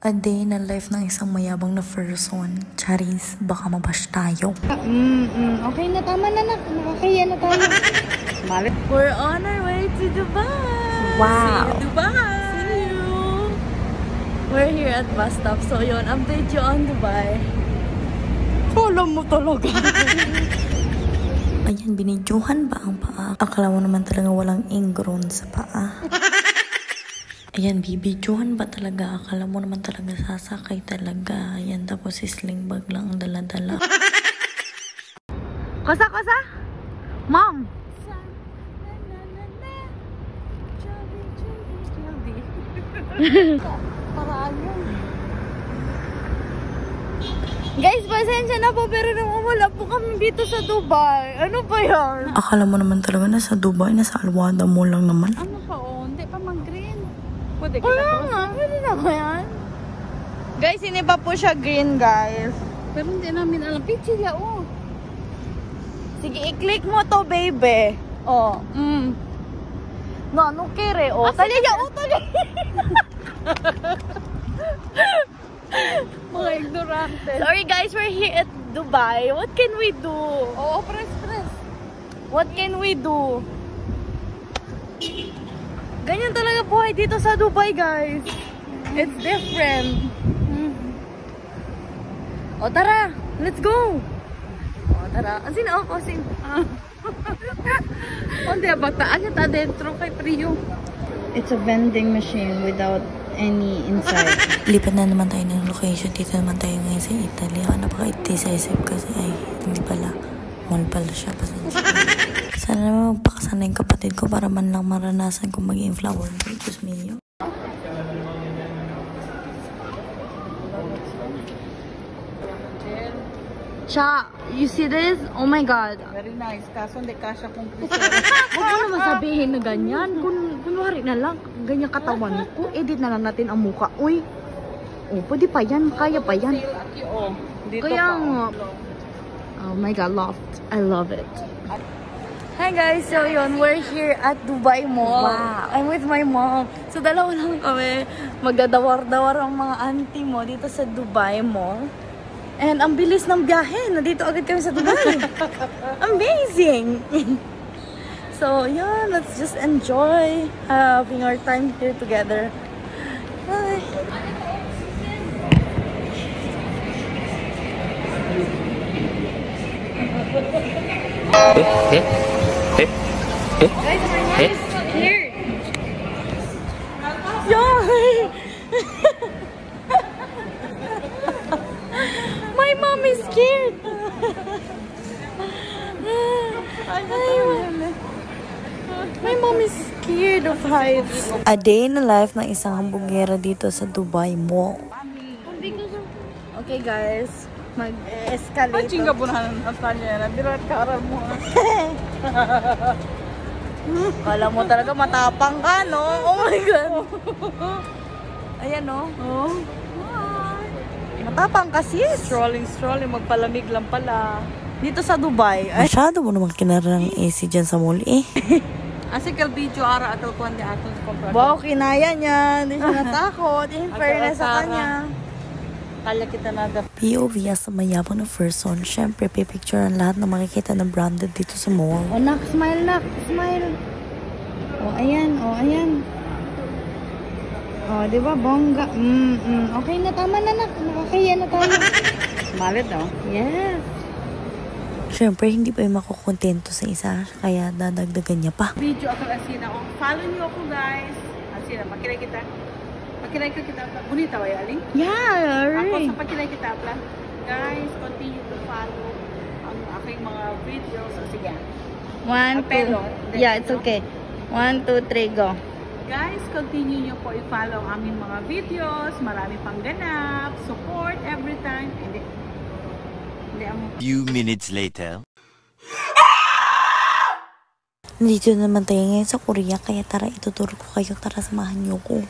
A day na life ng isang mayabang na person. Charis, baka mabash tayo. Okay na, tama na. Okay na tayo. We're on our way to Dubai. Wow. See you, Dubai. See you. We're here at bus stop. So yun, update you on Dubai. Kala mo talaga. Ayan, binidyohan ba ang paa? Akala mo naman talaga walang ingrown sa paa. Ayan, bibidyohan ba talaga? Akala mo naman talaga sasakay talaga. Ayan, tapos sling bag lang ang dala-dala. Kosa? Mom! Paraan yun. Guys, pasensya na po pero nung wala po kami dito sa Dubai. Ano ba yan? Akala mo naman talaga nasa Dubai, nasa Alwada mo lang naman. Ano pa hindi pa mag-green. Pwede na ba yan? Guys, hindi pa po siya green, guys. Pero hindi namin alam. Picture ya, oh. Sige, i-click mo to, baby. Oh, No, ano kere, oh. Tali ya, oh, tali. Mga ignorante. Sorry, guys, we're here at Dubai. What can we do? Oh, press. What can we do? Ganyan talaga buhay dito sa Dubai, guys. It's different. O, tara. Let's go. O, tara. Asin ako, asin. Onde bataan at adentro kay Priyo. It's a vending machine without any inside. Lipat na naman tayo ng location. Dito naman tayo ngayon sa Italy. Ako napaka-decisive kasi ay hindi pala. Mall pala siya. Sana naman magpakasana yung kapatid ko para man lang maranasan kung maging flower. Diyos mio. Cha, you see this? Oh my God. Very nice. Kaso hindi kasha kung Huwag mo naman sabihin na ganyan. Kunwari na lang, ganyan katawan ko. Edit na lang natin ang muka. Uy. Oh, pwede pa yan. Kaya pa yan. dito Kaya pa. nga. Oh my God, I love it. Hi guys, so yun, we're here at Dubai Mall. Wow. I'm with my mom. So dalawa lang kami. Magdadawar-dawar ang mga auntie mo dito sa Dubai Mall. And ang bilis ng biyahe. Nandito agad kami sa Dubai. Amazing! So yeah, let's just enjoy having our time here together. Bye! Guys, my mom is scared. Yay! My mom is scared. My mom is scared of heights. A day in the life ng isang hambugera dito sa Dubai Mall. Okay guys, mag-escalate. Chinga bunahan ng Tanya na. Birat ka aral mo. Kala mo talaga matapang ka, no? Oh my God. Ayan, no? Oh. Matapang kasi. Strolling. Magpalamig lang pala. Dito sa Dubai. Ay, Masyado mo naman kinarang AC dyan sa mall eh. Asi kal video ara ato kuan di aton kompra. wow, kinaya niya. Hindi siya natakot. In fairness sa kanya. Kala kita naga. POV as sa mayabang na person. Siyempre, pipicture ang lahat na makikita na branded dito sa mall. Oh, nak. Smile. Oh, ayan. Oh, di ba? Bongga. Okay na, tama na, nak. Okay na tayo. Malit no? Yes. Siyempre, hindi pa yung makukontento sa isa. Kaya dadagdagan niya pa. Video ako asina. Oh, follow niyo ako guys. Asina, makiray kita. Makiray ka kita. Bonita ba yaling? Yeah, Ako right. sa pakiray kita pala. Guys, continue to follow ang aking mga videos. So, sige. 1, 2. Yeah, it's okay. 1, 2, 3, go. Guys, continue nyo po i-follow ang aming mga videos. Marami pang ganap. Support every time. Hindi ang Few minutes later. Nandito naman tayo ngayon sa Korea. Kaya tara, ituturo ko kayo. Tara, samahan niyo ko.